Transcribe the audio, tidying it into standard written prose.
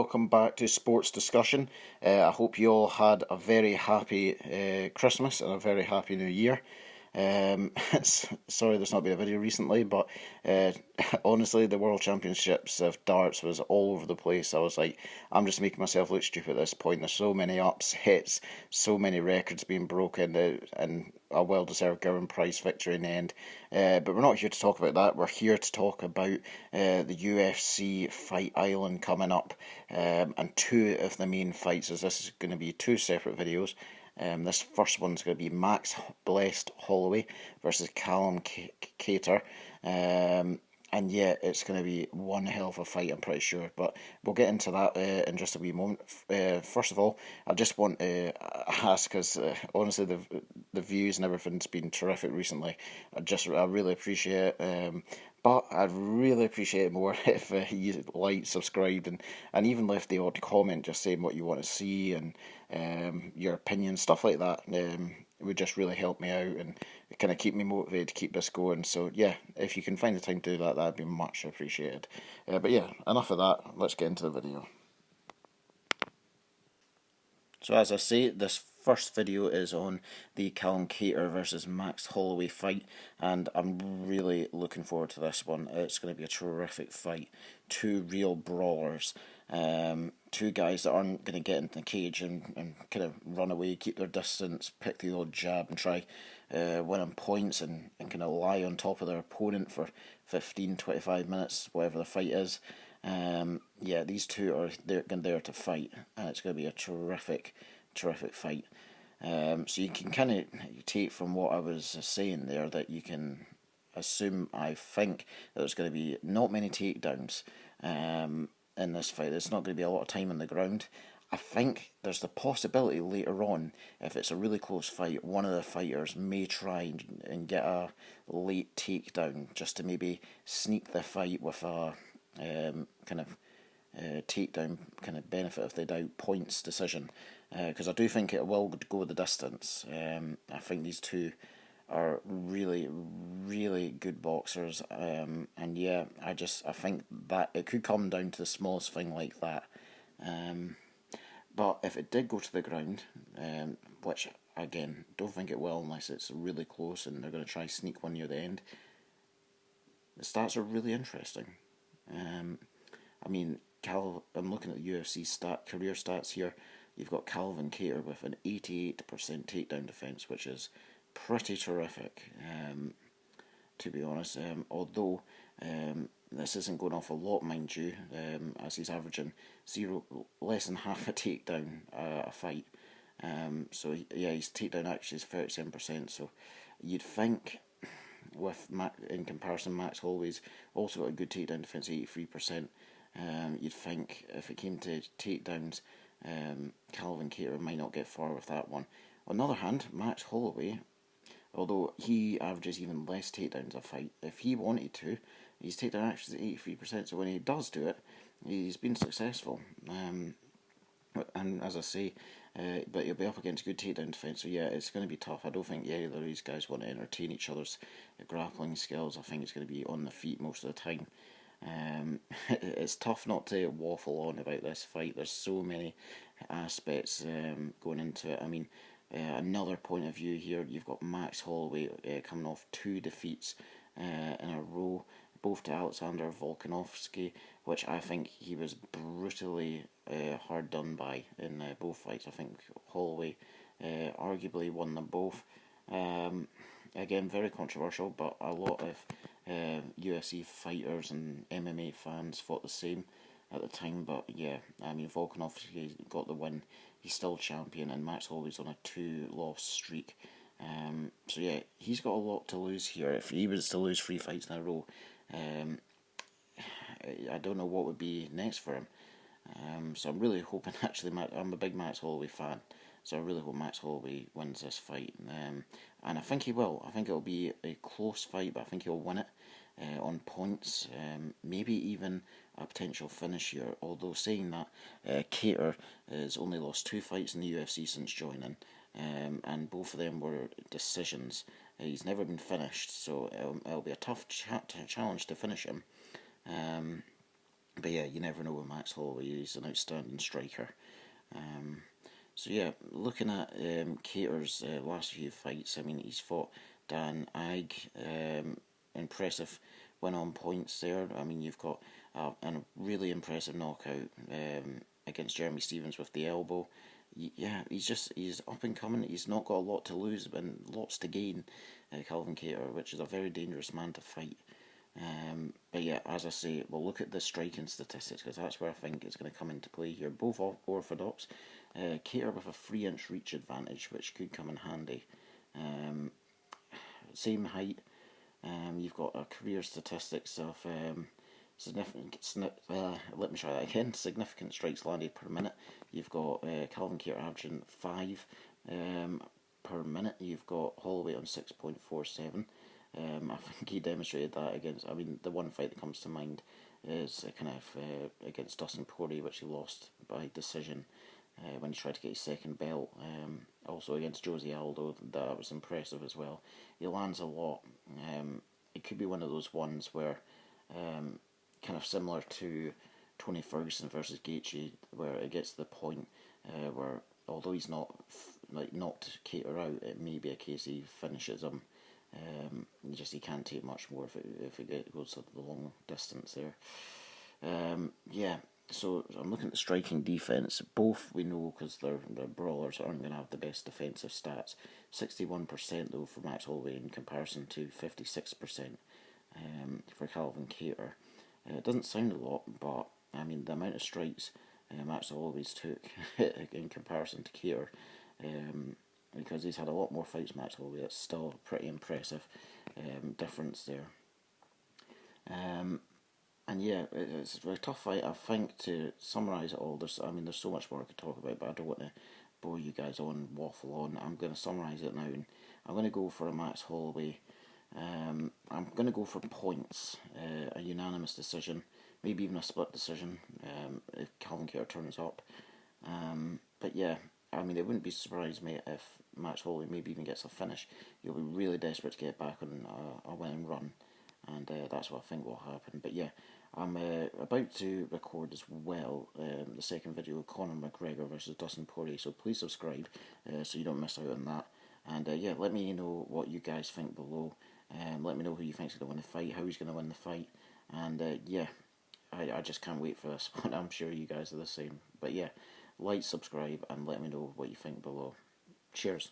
welcome back to Sports Discussion. I hope you all had a very happy Christmas and a very happy New Year. Sorry there's not been a video recently, but honestly, the World Championships of darts was all over the place. I was like, I'm just making myself look stupid at this point. There's so many upsets, so many records being broken, and a well-deserved Gowan Prize victory in the end. But we're not here to talk about that. We're here to talk about the UFC Fight Island coming up, and two of the main fights, as this is going to be two separate videos. This first one's going to be Max Blessed Holloway versus Callum Kattar. And yeah, it's going to be one hell of a fight, I'm pretty sure. But we'll get into that in just a wee moment. First of all, I just want to ask, because honestly, the views and everything's been terrific recently. I really appreciate it. But I'd really appreciate it more if you liked, subscribed, and even left the odd comment just saying what you want to see and your opinion, stuff like that. It would just really help me out and kind of keep me motivated to keep this going. So yeah, if you can find the time to do that, that'd be much appreciated. But yeah, enough of that. Let's get into the video. So as I say, this first video is on the Callum Kattar versus Max Holloway fight, and I'm really looking forward to this one. It's going to be a terrific fight. Two real brawlers. Two guys that aren't going to get into the cage and kind of run away, keep their distance, pick the odd jab and try winning points and kind of lie on top of their opponent for 15, 25 minutes, whatever the fight is. Yeah, these two are there to fight, and it's going to be a terrific fight. So you can kind of take from what I was saying there that you can assume, I think, that there's going to be not many takedowns in this fight. There's not going to be a lot of time on the ground. I think there's the possibility later on, if it's a really close fight, one of the fighters may try and get a late takedown just to maybe sneak the fight with a takedown kind of benefit of the doubt points decision, because I do think it will go the distance. I think these two are really good boxers, and yeah, I think that it could come down to the smallest thing like that. But if it did go to the ground, which again don't think it will unless it's really close and they're going to try sneak one near the end, the stats are really interesting. I mean, I'm looking at the UFC career stats here. You've got Calvin Kattar with an 88% takedown defense, which is pretty terrific, to be honest. Although this isn't going off a lot, mind you, as he's averaging less than half a takedown a fight. So yeah, his takedown actually is 37%. So you'd think, in comparison, Max Holloway's also got a good takedown defense, 83%. You'd think if it came to takedowns, Calvin Kattar might not get far with that one. On the other hand, Max Holloway, although he averages even less takedowns a fight, if he wanted to, his takedown actually is 83%, so when he does do it, he's been successful. And as I say, but he'll be up against good takedown defence, so yeah, it's going to be tough. I don't think either of these guys want to entertain each other's grappling skills. I think it's going to be on the feet most of the time. It's tough not to waffle on about this fight. There's so many aspects going into it. I mean, another point of view here, you've got Max Holloway coming off two defeats in a row, both to Alexander Volkanovski, which I think he was brutally hard done by in both fights. I think Holloway arguably won them both. Again, very controversial, but a lot of UFC fighters and MMA fans thought the same at the time. But yeah, I mean, Volkanovski got the win. He's still champion, and Max Holloway's on a 2-loss streak. So yeah, he's got a lot to lose here. If he was to lose 3 fights in a row, I don't know what would be next for him. So I'm really hoping, actually, I'm a big Max Holloway fan, so I really hope Max Holloway wins this fight. And I think he will. I think it'll be a close fight, but I think he'll win it on points, maybe even a potential finish here. Although saying that, Kattar has only lost 2 fights in the UFC since joining, and both of them were decisions. He's never been finished, so it'll be a tough challenge to finish him. But yeah, you never know with Max Holloway. He's an outstanding striker. So yeah, looking at Kattar's last few fights, I mean, he's fought Dan Ig, impressive win on points there. I mean, you've got a really impressive knockout against Jeremy Stevens with the elbow. Yeah, he's up and coming. He's not got a lot to lose and lots to gain, Calvin Kattar, which is a very dangerous man to fight. But yeah, as I say, we'll look at the striking statistics because that's where I think it's going to come into play here. Both orthodox. Kattar with a 3-inch reach advantage, which could come in handy. Same height. You've got a career statistics of significant. Let me try that again. Significant strikes landed per minute. You've got Calvin Kattar averaging 5 per minute. You've got Holloway on 6.47. I think he demonstrated that against. I mean, the one fight that comes to mind is against Dustin Poirier, which he lost by decision when he tried to get his second belt. Also against Jose Aldo, that was impressive as well. He lands a lot. It could be one of those ones where, kind of similar to Tony Ferguson versus Gaethje, where it gets to the point where although he's not knocked Kattar out, it may be a case he finishes him. He can't take much more if it goes to the long distance there. So I'm looking at the striking defense. Both we know because they're brawlers aren't going to have the best defensive stats. 61% though for Max Holloway in comparison to 56% for Calvin Kattar. It doesn't sound a lot, but I mean the amount of strikes Max Holloway's took in comparison to Kattar. Because he's had a lot more fights, Max Holloway. That's still a pretty impressive difference there. And yeah, it's a tough fight. I think to summarise it all, there's so much more I could talk about, but I don't want to bore you guys on, waffle on. I'm going to summarise it now, and I'm going to go for a Max Holloway. I'm going to go for points, a unanimous decision, maybe even a split decision if Calvin Kattar turns up. But yeah, I mean, it wouldn't be surprised me if Max Holloway maybe even gets a finish. He'll be really desperate to get back on a winning run, and that's what I think will happen. But yeah, I'm about to record as well the second video of Conor McGregor versus Dustin Poirier, so please subscribe so you don't miss out on that. And yeah, let me know what you guys think below. Let me know who you think's going to win the fight, how he's going to win the fight, and yeah, I just can't wait for this one. I'm sure you guys are the same. But yeah, like, subscribe, and let me know what you think below. Cheers.